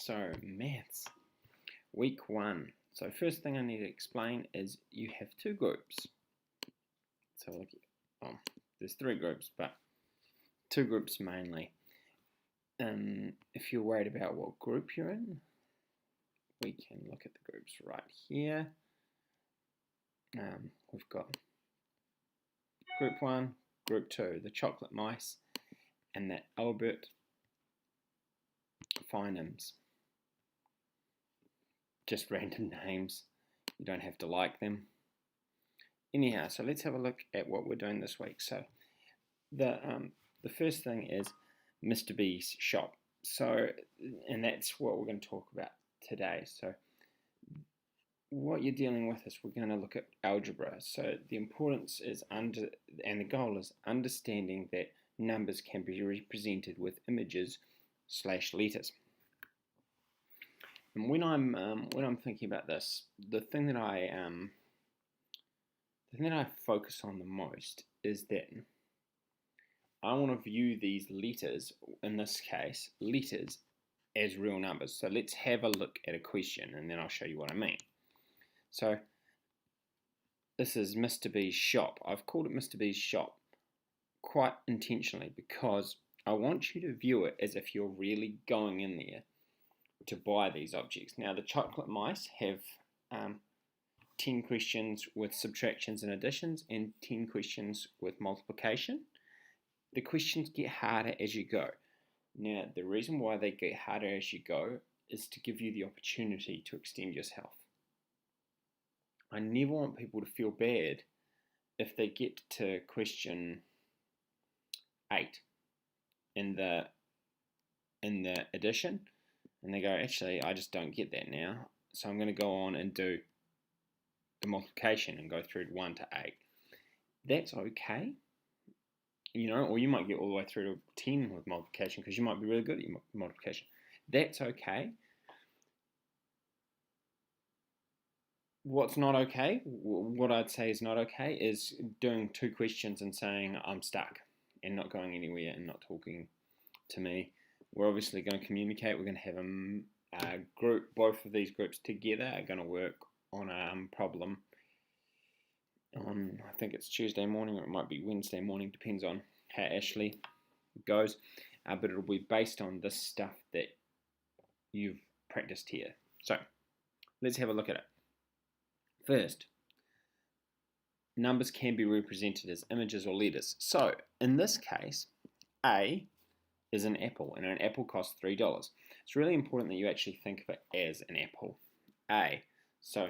So, maths, week 1. So first thing I need to explain is you have two groups. So there's 3 groups, but 2 groups mainly. If you're worried about what group you're in, we can look at the groups right here. We've got group 1, group 2, the chocolate mice, and the Albert Finums. Just random names. You don't have to like them. Anyhow, so let's have a look at what we're doing this week. So the first thing is Mr. B's shop. So, and that's what we're going to talk about today. So what you're dealing with is we're going to look at algebra. So the importance is and the goal is understanding that numbers can be represented with images / letters. And when I'm thinking about this, the thing that I focus on the most is that I want to view these letters, in this case, letters, as real numbers. So let's have a look at a question and then I'll show you what I mean. So this is Mr. B's shop. I've called it Mr. B's shop quite intentionally because I want you to view it as if you're really going in there to buy these objects. Now the chocolate mice have 10 questions with subtractions and additions and 10 questions with multiplication. The questions get harder as you go. Now the reason why they get harder as you go is to give you the opportunity to extend yourself. I never want people to feel bad if they get to question 8 in the addition and they go, actually, I just don't get that now, so I'm going to go on and do the multiplication and go through 1 to 8. That's okay, you know, or you might get all the way through to 10 with multiplication because you might be really good at your multiplication. That's okay. What's not okay, what I'd say is not okay, is doing 2 questions and saying I'm stuck and not going anywhere and not talking to me. We're obviously going to communicate. We're going to have a group. Both of these groups together are going to work on a problem on, I think it's Tuesday morning or it might be Wednesday morning, depends on how Ashley goes, but it'll be based on this stuff that you've practiced here. So let's have a look at it. First, numbers can be represented as images or letters. So in this case, A is an apple, and an apple costs $3. It's really important that you actually think of it as an apple. A. So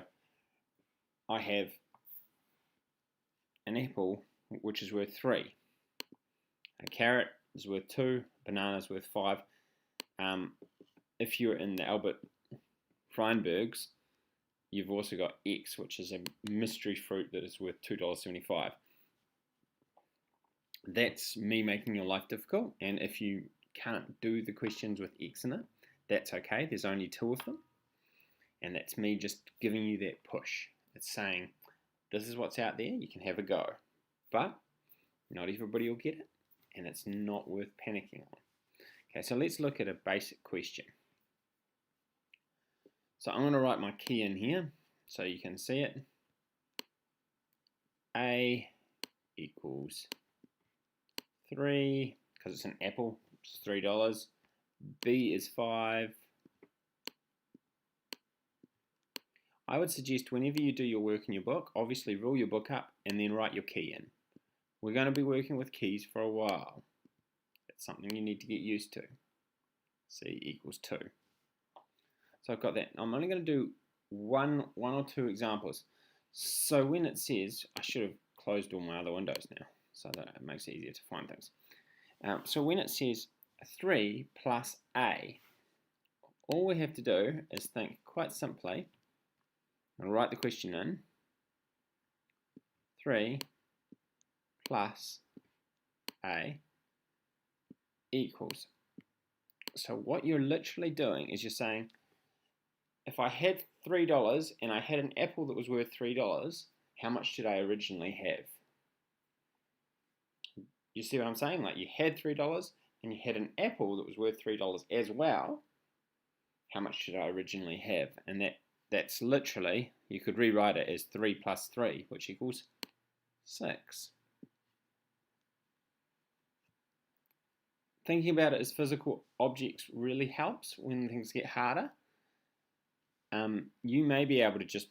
I have an apple which is worth 3. A carrot is worth 2. Banana is worth 5. If you're in the Albert Feinbergs, you've also got X, which is a mystery fruit that is worth $2.75. That's me making your life difficult, and if you can't do the questions with X in it, that's okay. There's only 2 of them, and that's me just giving you that push. It's saying, this is what's out there, you can have a go, but not everybody will get it, and it's not worth panicking on. Okay, so let's look at a basic question. So I'm going to write my key in here so you can see it. A equals 3, because it's an apple, it's $3. B is 5. I would suggest whenever you do your work in your book, obviously roll your book up and then write your key in. We're going to be working with keys for a while. It's something you need to get used to. C equals 2. So I've got that. I'm only going to do one or 2 examples. So when it says, I should have closed all my other windows now, so that it makes it easier to find things. So when it says 3 plus A, all we have to do is think quite simply and write the question in. 3 plus A equals. So what you're literally doing is you're saying, if I had $3 and I had an apple that was worth $3, how much did I originally have? You see what I'm saying? Like you had $3 and you had an apple that was worth $3 as well. how much did I originally have? And that's literally, you could rewrite it as 3 plus 3, which equals 6. Thinking about it as physical objects really helps when things get harder. You may be able to just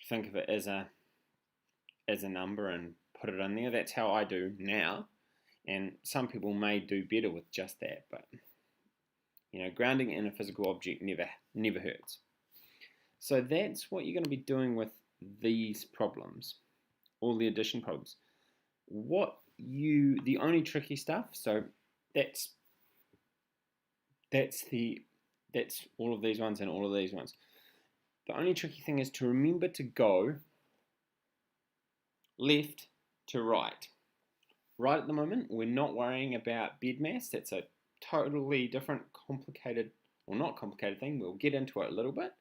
think of it as a number and put it in there. That's how I do now, and some people may do better with just that, but grounding in a physical object never hurts. So that's what you're going to be doing with these problems, all the addition problems. The only tricky stuff, so that's all of these ones and all of these ones. The only tricky thing is to remember to go left to right. Right at the moment, we're not worrying about BEDMAS. That's a totally different complicated, or not complicated thing. We'll get into it a little bit,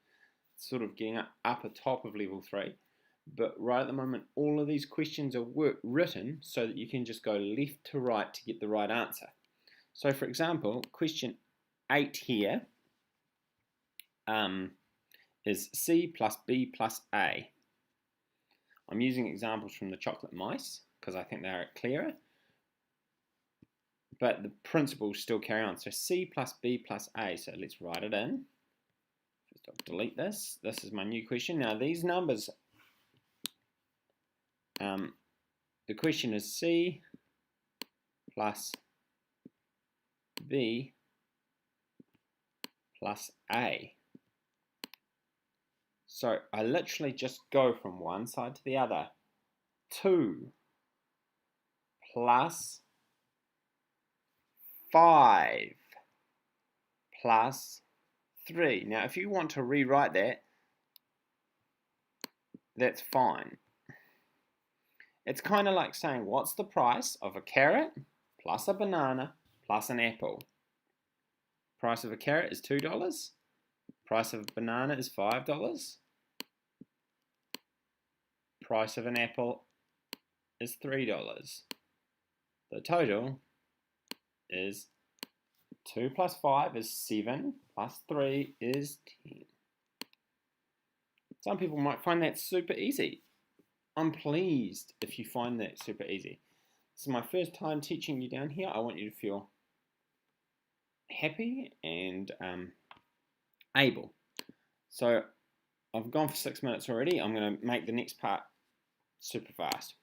sort of getting up atop of level 3. But right at the moment, all of these questions are written so that you can just go left to right to get the right answer. So for example, question 8 here is C plus B plus A. I'm using examples from the chocolate mice because I think they are clearer, but the principles still carry on. So C plus B plus A, so let's write it in. First I'll delete this. This is my new question. Now these numbers, the question is C plus B plus A. So I literally just go from one side to the other. 2 plus 5 plus 3. Now if you want to rewrite that, that's fine. It's kind of like saying, what's the price of a carrot plus a banana plus an apple? Price of a carrot is $2. Price of a banana is $5. Price of an apple is $3. The total is 2 plus 5 is 7 plus 3 is 10. Some people might find that super easy. I'm pleased if you find that super easy. This is my first time teaching you down here. I want you to feel happy and able. So I've gone for 6 minutes already. I'm going to make the next part super fast.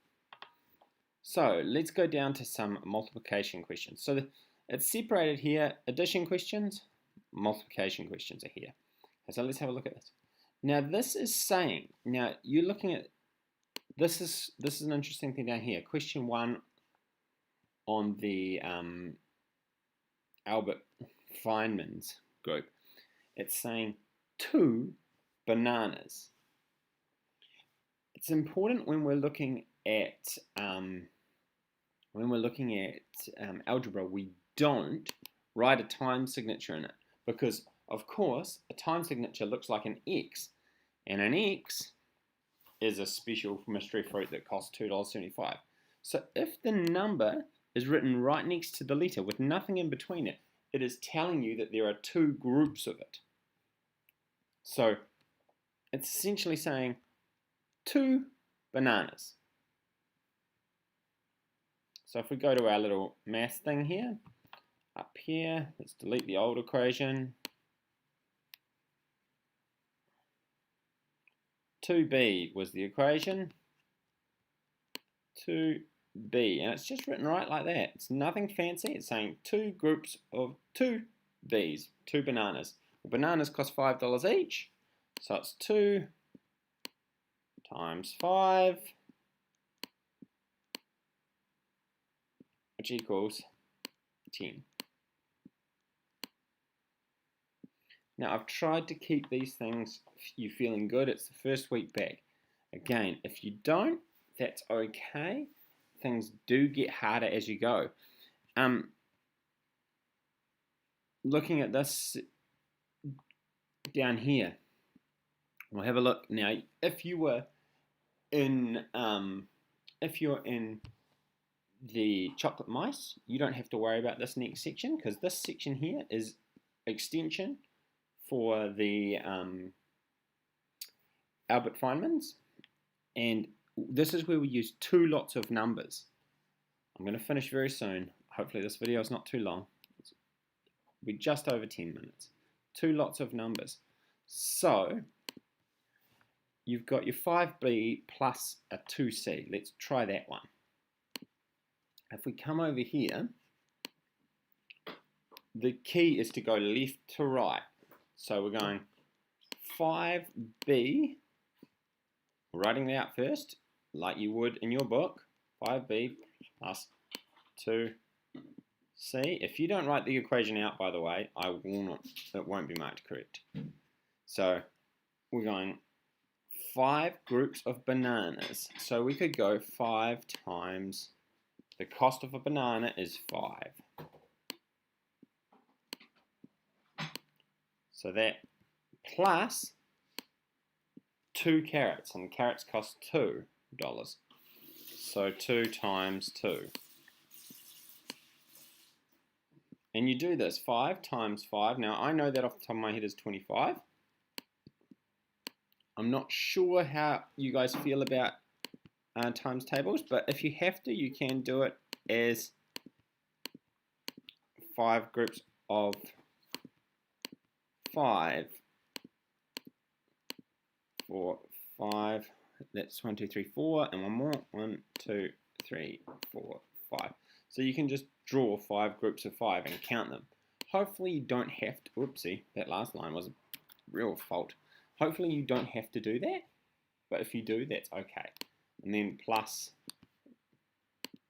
So let's go down to some multiplication questions. So it's separated here. Addition questions, multiplication questions are here. So let's have a look at this. Now this is saying, now you're looking at, this is an interesting thing down here. Question 1 on the Albert Feynman's group. It's saying 2 bananas. It's important when we're looking at algebra, we don't write a time signature in it, because of course a time signature looks like an X, and an X is a special mystery fruit that costs $2.75. So if the number is written right next to the letter with nothing in between it, it is telling you that there are 2 groups of it. So it's essentially saying 2 bananas. So if we go to our little math thing here, up here, let's delete the old equation. 2b was the equation. 2b, and it's just written right like that. It's nothing fancy. It's saying 2 groups of 2 b's, 2 bananas. Well, bananas cost $5 each, so it's 2 times 5, which equals 10. Now I've tried to keep these things, you feeling good. It's the first week back. Again, if you don't, that's okay. Things do get harder as you go. Looking at this down here, we'll have a look. Now, if you're in the chocolate mice, you don't have to worry about this next section, because this section here is extension for the Albert Feynman's, and this is where we use two lots of numbers. I'm going to finish very soon. Hopefully this video is not too long. We're just over 10 minutes. Two lots of numbers. So you've got your 5b plus a 2c. Let's try that one. If we come over here, the key is to go left to right. So we're going 5b, writing it out first, like you would in your book, 5b plus 2c. If you don't write the equation out, by the way, it won't be marked correct. So we're going 5 groups of bananas. So we could go 5 times, the cost of a banana is 5. So that plus 2 carrots, and carrots cost $2. So 2 times 2. And you do this, 5 times 5. Now I know that off the top of my head is 25. I'm not sure how you guys feel about times tables, but if you have to, you can do it as 5 groups of 5 for 5. That's 1, 2, 3, 4, and one more. 1, 2, 3, 4, 5. So you can just draw 5 groups of 5 and count them. Hopefully you don't have to, whoopsie, that last line was a real fault. Hopefully you don't have to do that, but if you do, that's okay. And then plus,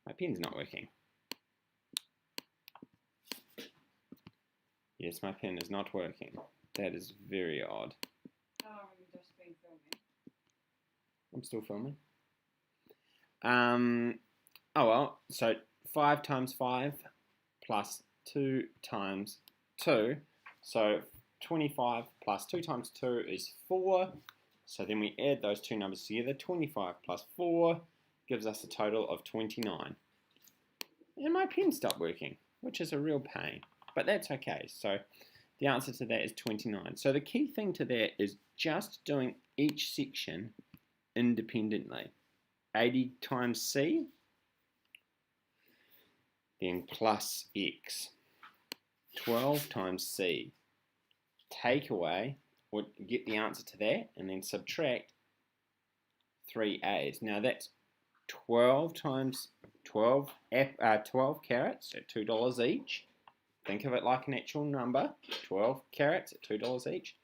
my pen's not working. Yes, my pen is not working. That is very odd. How long have you just been filming? I'm still filming. Oh well, so 5 times 5 plus 2 times 2. So 25 plus 2 times 2 is 4. So then we add those two numbers together. 25 plus 4 gives us a total of 29. And my pen stopped working, which is a real pain. But that's okay. So the answer to that is 29. So the key thing to that is just doing each section independently. 80 times C, then plus X. 12 times C. Take away, or get the answer to that, and then subtract 3A's. Now that's 12 times 12 carrots at $2 each. Think of it like an actual number. 12 carrots at $2 each.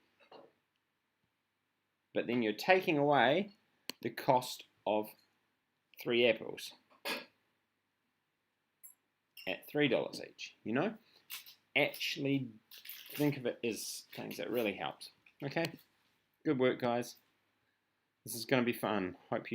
But then you're taking away the cost of 3 apples at $3 each. You know? Actually think of it as things that really helps. Okay? Good work, guys. This is going to be fun. Hope you